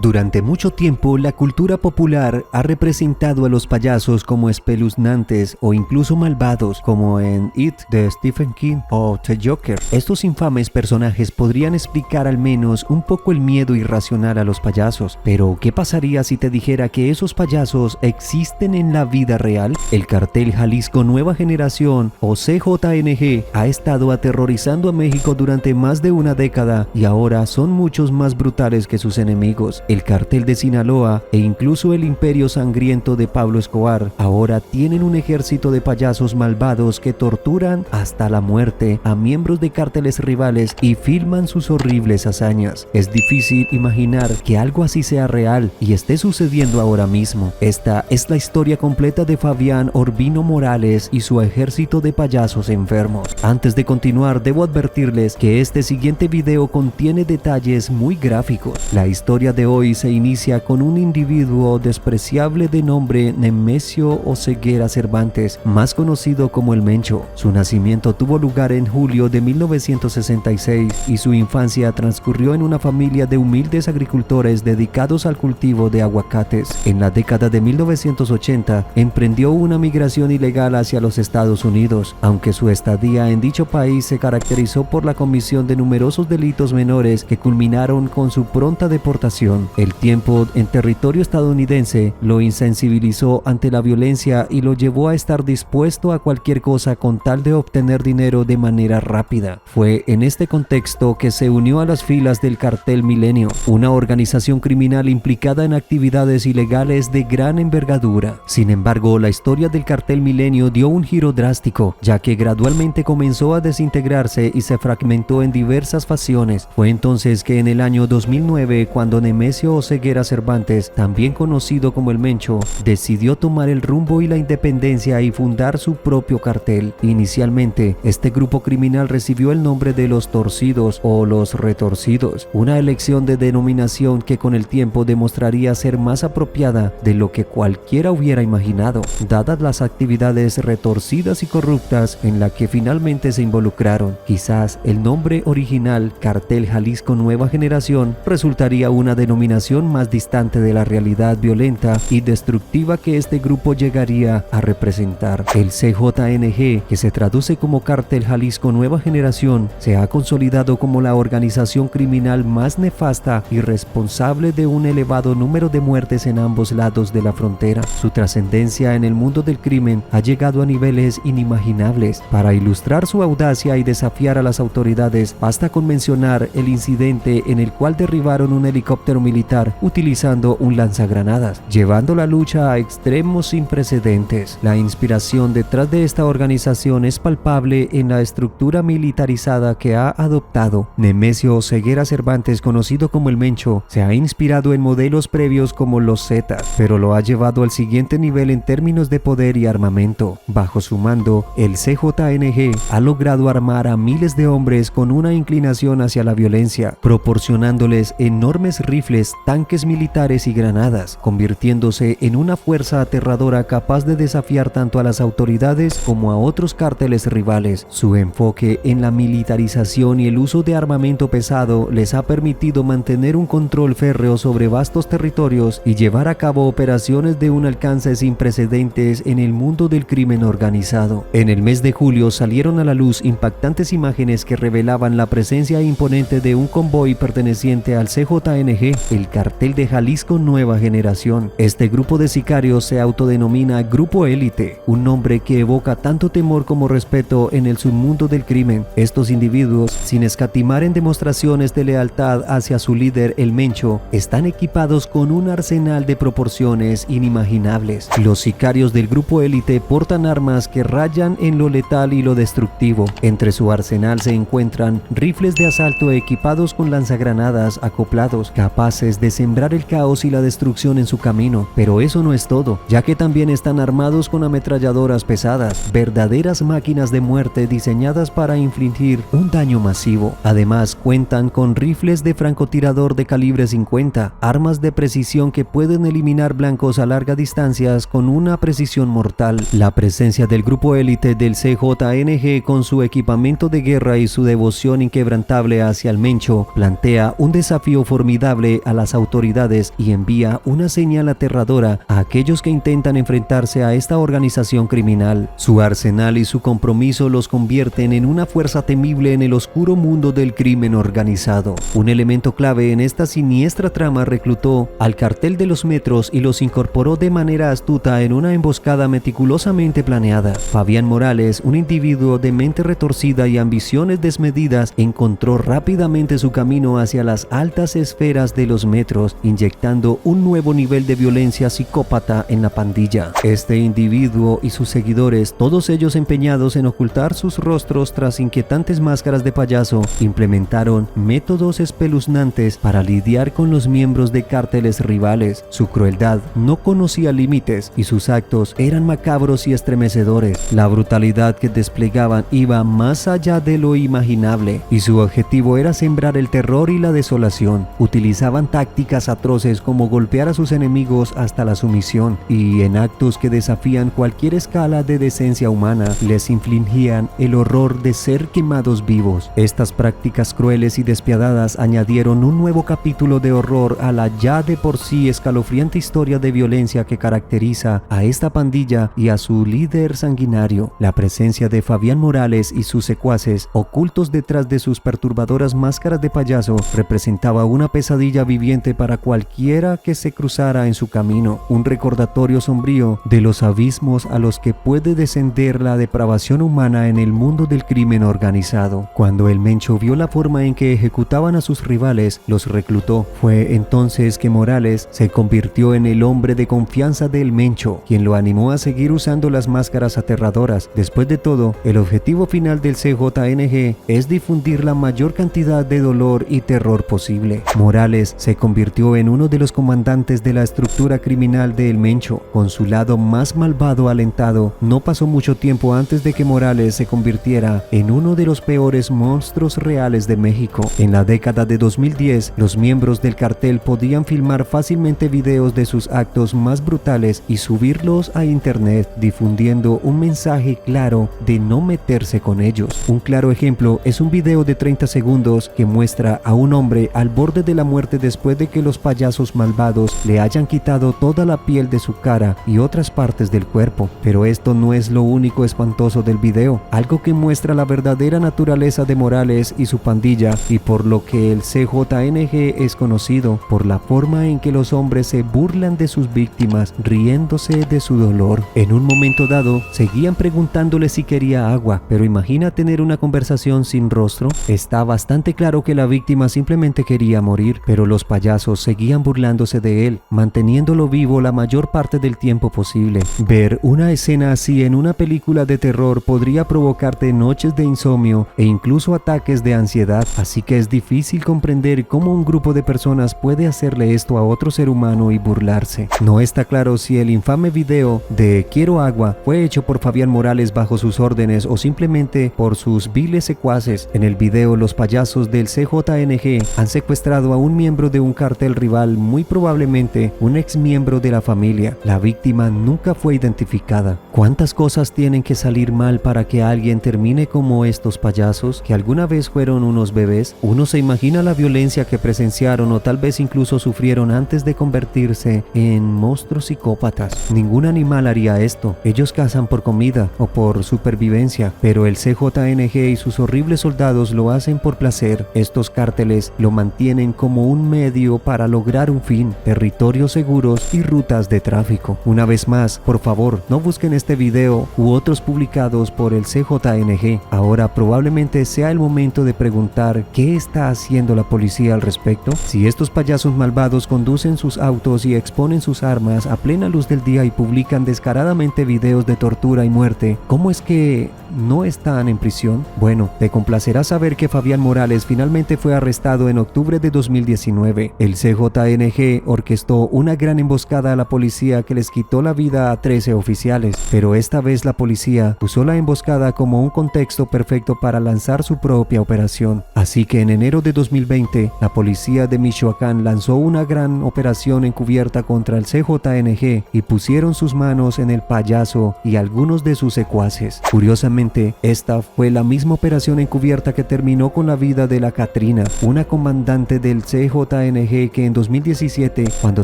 Durante mucho tiempo, la cultura popular ha representado a los payasos como espeluznantes o incluso malvados, como en It de Stephen King o The Joker. Estos infames personajes podrían explicar al menos un poco el miedo irracional a los payasos. Pero, ¿qué pasaría si te dijera que esos payasos existen en la vida real? El cartel Jalisco Nueva Generación, o CJNG, ha estado aterrorizando a México durante más de una década y ahora son muchos más brutales que sus enemigos. El cartel de Sinaloa e incluso el imperio sangriento de Pablo Escobar ahora tienen un ejército de payasos malvados que torturan hasta la muerte a miembros de cárteles rivales y filman sus horribles hazañas. Es difícil imaginar que algo así sea real y esté sucediendo ahora mismo. Esta es la historia completa de Fabián Orbino Morales y su ejército de payasos enfermos. Antes de continuar, debo advertirles que este siguiente video contiene detalles muy gráficos. La historia de hoy se inicia con un individuo despreciable de nombre Nemesio Oseguera Cervantes, más conocido como el Mencho. Su nacimiento tuvo lugar en julio de 1966 y su infancia transcurrió en una familia de humildes agricultores dedicados al cultivo de aguacates. En la década de 1980 emprendió una migración ilegal hacia los Estados Unidos, aunque su estadía en dicho país se caracterizó por la comisión de numerosos delitos menores que culminaron con su pronta deportación. El tiempo en territorio estadounidense lo insensibilizó ante la violencia y lo llevó a estar dispuesto a cualquier cosa con tal de obtener dinero de manera rápida. Fue en este contexto que se unió a las filas del Cartel Milenio, una organización criminal implicada en actividades ilegales de gran envergadura. Sin embargo, la historia del Cartel Milenio dio un giro drástico, ya que gradualmente comenzó a desintegrarse y se fragmentó en diversas facciones. Fue entonces que en el año 2009, cuando Nemesio Oseguera Cervantes, también conocido como el Mencho, decidió tomar el rumbo y la independencia y fundar su propio cartel. Inicialmente, este grupo criminal recibió el nombre de los Torcidos o los Retorcidos, una elección de denominación que con el tiempo demostraría ser más apropiada de lo que cualquiera hubiera imaginado, dadas las actividades retorcidas y corruptas en la que finalmente se involucraron. Quizás el nombre original, Cartel Jalisco Nueva Generación, resultaría una denominación más distante de la realidad violenta y destructiva que este grupo llegaría a representar. El CJNG, que se traduce como Cartel Jalisco Nueva Generación, se ha consolidado como la organización criminal más nefasta y responsable de un elevado número de muertes en ambos lados de la frontera. Su trascendencia en el mundo del crimen ha llegado a niveles inimaginables. Para ilustrar su audacia y desafiar a las autoridades, basta con mencionar el incidente en el cual derribaron un helicóptero militar utilizando un lanzagranadas, llevando la lucha a extremos sin precedentes. La inspiración detrás de esta organización es palpable en la estructura militarizada que ha adoptado. Nemesio Oseguera Cervantes, conocido como el Mencho, se ha inspirado en modelos previos como los Zetas, pero lo ha llevado al siguiente nivel en términos de poder y armamento. Bajo su mando, el CJNG ha logrado armar a miles de hombres con una inclinación hacia la violencia, proporcionándoles enormes rifles, tanques militares y granadas, convirtiéndose en una fuerza aterradora capaz de desafiar tanto a las autoridades como a otros cárteles rivales. Su enfoque en la militarización y el uso de armamento pesado les ha permitido mantener un control férreo sobre vastos territorios y llevar a cabo operaciones de un alcance sin precedentes en el mundo del crimen organizado. En el mes de julio salieron a la luz impactantes imágenes que revelaban la presencia imponente de un convoy perteneciente al CJNG, el Cartel de Jalisco Nueva Generación. Este grupo de sicarios se autodenomina Grupo Élite, un nombre que evoca tanto temor como respeto en el submundo del crimen. Estos individuos, sin escatimar en demostraciones de lealtad hacia su líder, el Mencho, están equipados con un arsenal de proporciones inimaginables. Los sicarios del Grupo Élite portan armas que rayan en lo letal y lo destructivo. Entre su arsenal se encuentran rifles de asalto equipados con lanzagranadas acoplados, capaces de sembrar el caos y la destrucción en su camino. Pero eso no es todo, ya que también están armados con ametralladoras pesadas, verdaderas máquinas de muerte diseñadas para infligir un daño masivo. Además, cuentan con rifles de francotirador de calibre 50, armas de precisión que pueden eliminar blancos a largas distancias con una precisión mortal. La presencia del Grupo Élite del CJNG, con su equipamiento de guerra y su devoción inquebrantable hacia el Mencho, plantea un desafío formidable a las autoridades y envía una señal aterradora a aquellos que intentan enfrentarse a esta organización criminal. Su arsenal y su compromiso los convierten en una fuerza temible en el oscuro mundo del crimen organizado. Un elemento clave en esta siniestra trama reclutó al cartel de los metros y los incorporó de manera astuta en una emboscada meticulosamente planeada. Fabián Morales, un individuo de mente retorcida y ambiciones desmedidas, encontró rápidamente su camino hacia las altas esferas de los metros, inyectando un nuevo nivel de violencia psicópata en la pandilla. Este individuo y sus seguidores, todos ellos empeñados en ocultar sus rostros tras inquietantes máscaras de payaso, implementaron métodos espeluznantes para lidiar con los miembros de cárteles rivales. Su crueldad no conocía límites y sus actos eran macabros y estremecedores. La brutalidad que desplegaban iba más allá de lo imaginable y su objetivo era sembrar el terror y la desolación. Utilizaban tácticas atroces como golpear a sus enemigos hasta la sumisión y en actos que desafían cualquier escala de decencia humana les infligían el horror de ser quemados vivos. Estas prácticas crueles y despiadadas añadieron un nuevo capítulo de horror a la ya de por sí escalofriante historia de violencia que caracteriza a esta pandilla y a su líder sanguinario. La presencia de Fabián Morales y sus secuaces, ocultos detrás de sus perturbadoras máscaras de payaso, representaba una pesadilla viviente para cualquiera que se cruzara en su camino, un recordatorio sombrío de los abismos a los que puede descender la depravación humana en el mundo del crimen organizado. Cuando el Mencho vio la forma en que ejecutaban a sus rivales, los reclutó. Fue entonces que Morales se convirtió en el hombre de confianza del Mencho, quien lo animó a seguir usando las máscaras aterradoras. Después de todo, el objetivo final del CJNG es difundir la mayor cantidad de dolor y terror posible. Morales se convirtió en uno de los comandantes de la estructura criminal de El Mencho. Con su lado más malvado alentado, no pasó mucho tiempo antes de que Morales se convirtiera en uno de los peores monstruos reales de México. En la década de 2010, los miembros del cartel podían filmar fácilmente videos de sus actos más brutales y subirlos a internet, difundiendo un mensaje claro de no meterse con ellos. Un claro ejemplo es un video de 30 segundos que muestra a un hombre al borde de la muerte después de que los payasos malvados le hayan quitado toda la piel de su cara y otras partes del cuerpo. Pero esto no es lo único espantoso del video, algo que muestra la verdadera naturaleza de Morales y su pandilla y por lo que el CJNG es conocido, por la forma en que los hombres se burlan de sus víctimas, riéndose de su dolor. En un momento dado, seguían preguntándole si quería agua, pero imagina tener una conversación sin rostro. Está bastante claro que la víctima simplemente quería morir, pero los payasos seguían burlándose de él, manteniéndolo vivo la mayor parte del tiempo posible. Ver una escena así en una película de terror podría provocarte noches de insomnio e incluso ataques de ansiedad, así que es difícil comprender cómo un grupo de personas puede hacerle esto a otro ser humano y burlarse. No está claro si el infame video de Quiero agua fue hecho por Fabián Morales bajo sus órdenes o simplemente por sus viles secuaces. En el video, los payasos del CJNG han secuestrado a un miembro de un cartel rival, muy probablemente un ex miembro de la familia. La víctima nunca fue identificada. ¿Cuántas cosas tienen que salir mal para que alguien termine como estos payasos, que alguna vez fueron unos bebés? Uno se imagina la violencia que presenciaron o tal vez incluso sufrieron antes de convertirse en monstruos psicópatas. Ningún animal haría esto. Ellos cazan por comida o por supervivencia, pero el CJNG y sus horribles soldados lo hacen por placer. Estos cárteles lo mantienen como un medio para lograr un fin: territorios seguros y rutas de tráfico. Una vez más, por favor, no busquen este video u otros publicados por el CJNG. Ahora probablemente sea el momento de preguntar qué está haciendo la policía al respecto. Si estos payasos malvados conducen sus autos y exponen sus armas a plena luz del día y publican descaradamente videos de tortura y muerte, ¿cómo es que no están en prisión? Bueno, te complacerá saber que Fabián Morales finalmente fue arrestado en octubre de 2019. El CJNG orquestó una gran emboscada a la policía que les quitó la vida a 13 oficiales, pero esta vez la policía usó la emboscada como un contexto perfecto para lanzar su propia operación. Así que en enero de 2020, la policía de Michoacán lanzó una gran operación encubierta contra el CJNG y pusieron sus manos en el payaso y algunos de sus secuaces. Curiosamente, esta fue la misma operación encubierta que terminó con la vida de la Catrina, una comandante del CJNG CJNG, que en 2017, cuando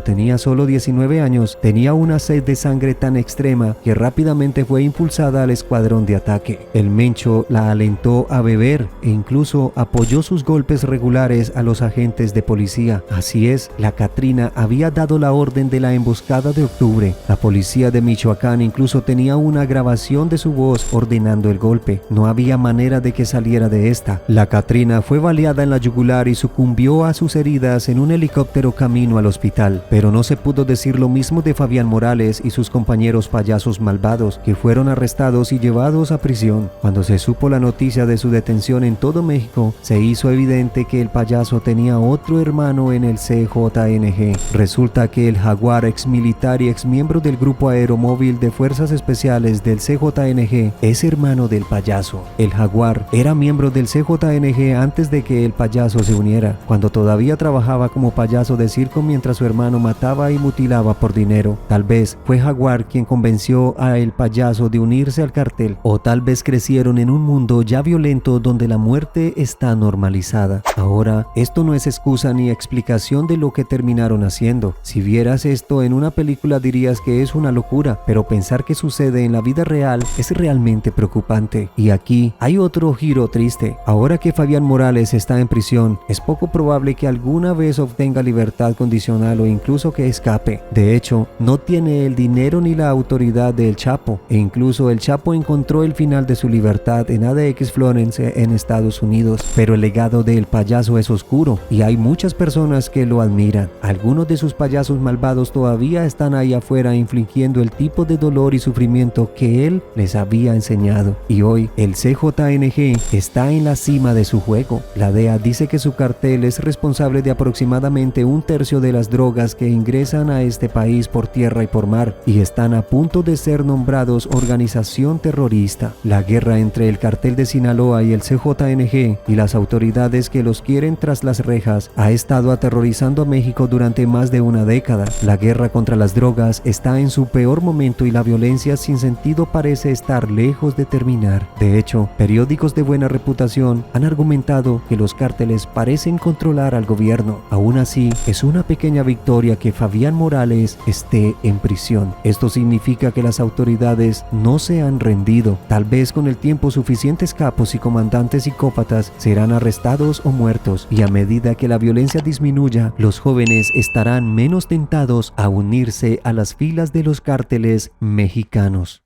tenía solo 19 años, tenía una sed de sangre tan extrema que rápidamente fue impulsada al escuadrón de ataque. El Mencho la alentó a beber e incluso apoyó sus golpes regulares a los agentes de policía. Así es, la Catrina había dado la orden de la emboscada de octubre. La policía de Michoacán incluso tenía una grabación de su voz ordenando el golpe. No había manera de que saliera de esta. La Catrina fue baleada en la yugular y sucumbió a sus heridas en un helicóptero camino al hospital. Pero no se pudo decir lo mismo de Fabián Morales y sus compañeros payasos malvados, que fueron arrestados y llevados a prisión. Cuando se supo la noticia de su detención en todo México, se hizo evidente que el payaso tenía otro hermano en el CJNG. Resulta que el Jaguar, ex militar y ex miembro del grupo aeromóvil de fuerzas especiales del CJNG, es hermano del payaso. El Jaguar era miembro del CJNG antes de que el payaso se uniera, cuando todavía trabajaba como payaso de circo mientras su hermano mataba y mutilaba por dinero. Tal vez fue Jaguar quien convenció a el payaso de unirse al cartel, o tal vez crecieron en un mundo ya violento donde la muerte está normalizada. Ahora, esto no es excusa ni explicación de lo que terminaron haciendo. Si vieras esto en una película dirías que es una locura, pero pensar que sucede en la vida real es realmente preocupante. Y aquí hay otro giro triste. Ahora que Fabián Morales está en prisión, es poco probable que alguna vez obtenga libertad condicional o incluso que escape. De hecho, no tiene el dinero ni la autoridad del Chapo, e incluso el Chapo encontró el final de su libertad en ADX Florence en Estados Unidos. Pero el legado del payaso es oscuro y hay muchas personas que lo admiran. Algunos de sus payasos malvados todavía están ahí afuera infligiendo el tipo de dolor y sufrimiento que él les había enseñado. Y hoy el CJNG está en la cima de su juego. La DEA dice que su cartel es responsable de aproximadamente 1/3 de las drogas que ingresan a este país por tierra y por mar, y están a punto de ser nombrados organización terrorista. La guerra entre el cartel de Sinaloa y el CJNG y las autoridades que los quieren tras las rejas ha estado aterrorizando a México durante más de una década. La guerra contra las drogas está en su peor momento y la violencia sin sentido parece estar lejos de terminar. De hecho, periódicos de buena reputación han argumentado que los cárteles parecen controlar al gobierno. Aún así, es una pequeña victoria que Fabián Morales esté en prisión. Esto significa que las autoridades no se han rendido. Tal vez con el tiempo suficientes capos y comandantes psicópatas serán arrestados o muertos, y a medida que la violencia disminuya, los jóvenes estarán menos tentados a unirse a las filas de los cárteles mexicanos.